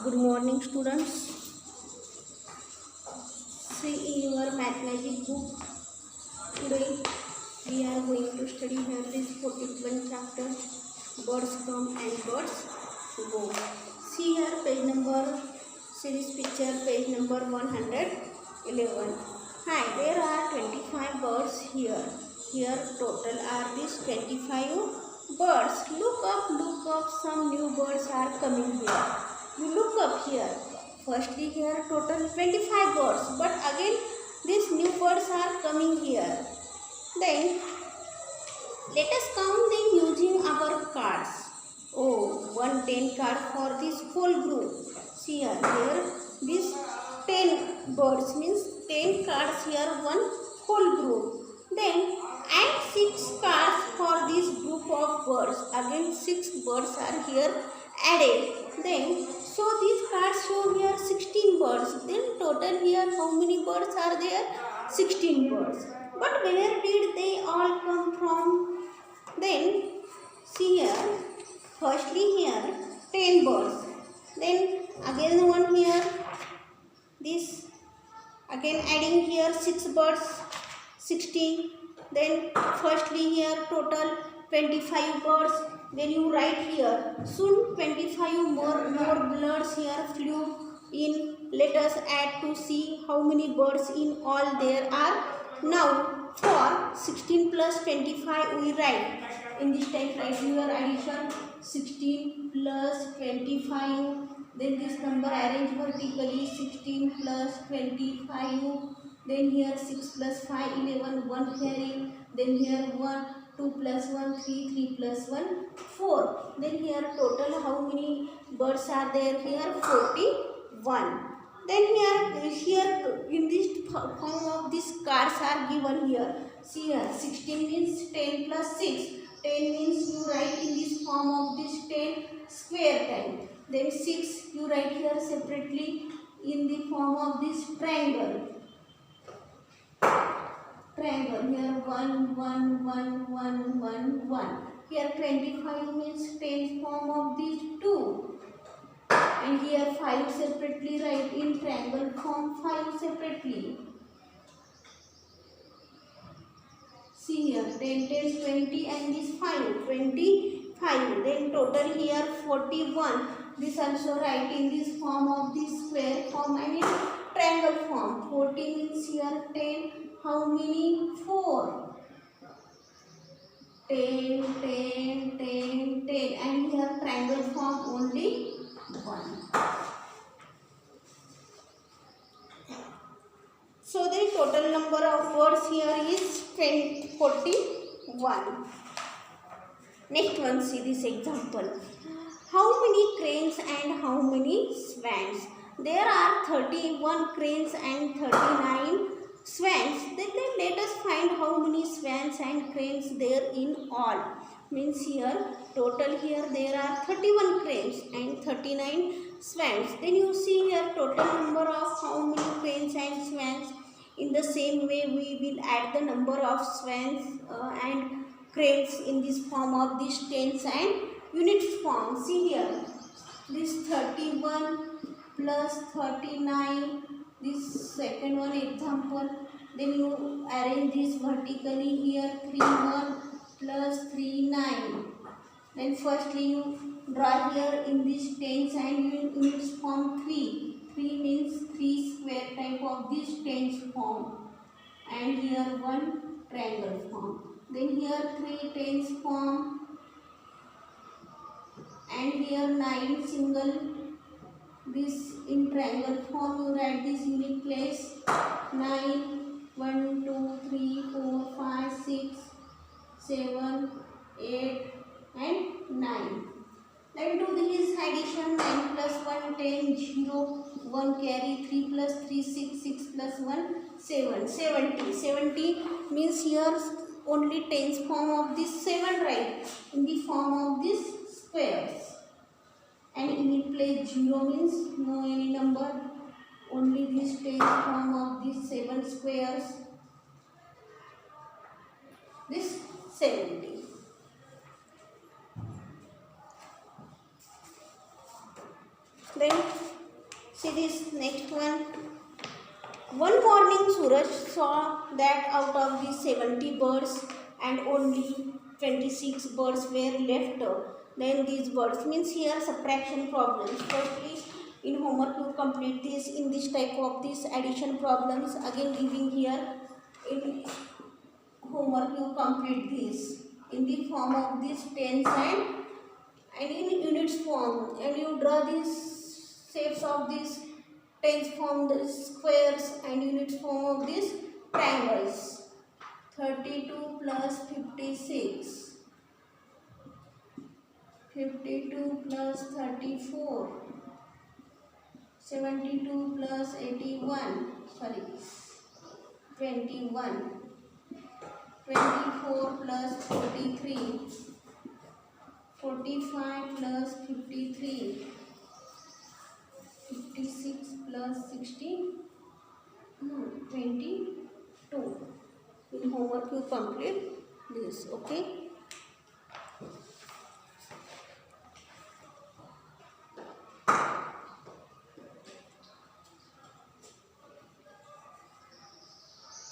Good morning, students. See in your mathematics book. Today we are going to study here this 41 chapter, birds come and birds go. See here page number, series picture page number 111. Hi, there are 25 birds here. Here total are these 25 birds. Look up, some new birds are coming here. You look up here. Firstly here total 25 birds, but again these new birds are coming here. Then let us count them using our cards. Oh, 10 card for this whole group. See here this 10 birds means 10 cards here, one whole group. Then add 6 cards for this group of birds. Again 6 birds are here added. Then so these cards show here 16 birds. Then total here how many birds are there? 16 birds. But where did they all come from? Then see here, firstly here 10 birds. Then again one here, this again adding here 6 birds, 16. Then firstly here total 25 birds. Then you write here, soon 25 more birds here flew in. Let us add to see how many birds in all there are. Now for 16 plus 25 we write. In this time write your addition, 16 plus 25. Then this number arrange vertically, 16 plus 25. Then here 6 plus 5, 11, 1 carrying. Then here 1, 2 plus 1, 3, 3 plus 1, 4. Then here total how many birds are there here? 41. Then here in this form of these cards are given here. See here 16 means 10 plus 6. 10 means you write in this form of this 10 square time. Then 6 you write here separately in the form of this triangle. Here 1, 1, 1, 1, 1, 1. Here 25 means 10 form of these 2. And here 5 separately write in triangle form, 5 separately. See here 10, 10, 20 and this 5, 25. Then total here 41. This also write in this form of this square form and in triangle form. 40 means here 10. How many? 4. 10, 10, 10, 10. And here triangle form only 1. So the total number of birds here is 41. Next one, see this example. How many cranes and how many swans? There are 31 cranes and 39 swans. Then let us find how many swans and cranes there in all. Means here total here there are 31 cranes and 39 swans. Then you see here total number of how many cranes and swans. In the same way we will add the number of swans and cranes in this form of these tens and unit form. See here this 31 plus 39. This second one example. Then you arrange this vertically here 3 1 plus 3 9. Then firstly you draw here in this tens and units form 3. 3 means 3 square type of this tens form. And here 1 triangle form. Then here 3 tens form. And here 9 single. This in triangle form you write this unit place. 9. 1, 2, 3, 4, 5, 6, 7, 8 and 9. Then do this addition. 9 plus 1, 10, 0, 1 carry, 3 plus 3, 6, 6 plus 1, 7. 70. 70 means here only tens form of this 7 right in the form of this squares. And unit place 0 means no any number, only this tens form of these 7 squares. This 70. Then See this next one. One morning Suraj saw that out of the 70 birds and only 26 birds were left. Then these birds means here subtraction problems. Firstly, in homework you complete this in this type of this addition problems. Again giving here in homework you complete this in the form of this tens and in units form, and you draw these shapes of these tens form the squares and units form of these triangles. 32 plus 56, 52 plus 34, 72 plus 81, sorry, 21, 24 plus 43, 45 plus 53, 56 plus 16, 22. In homework you complete this, okay.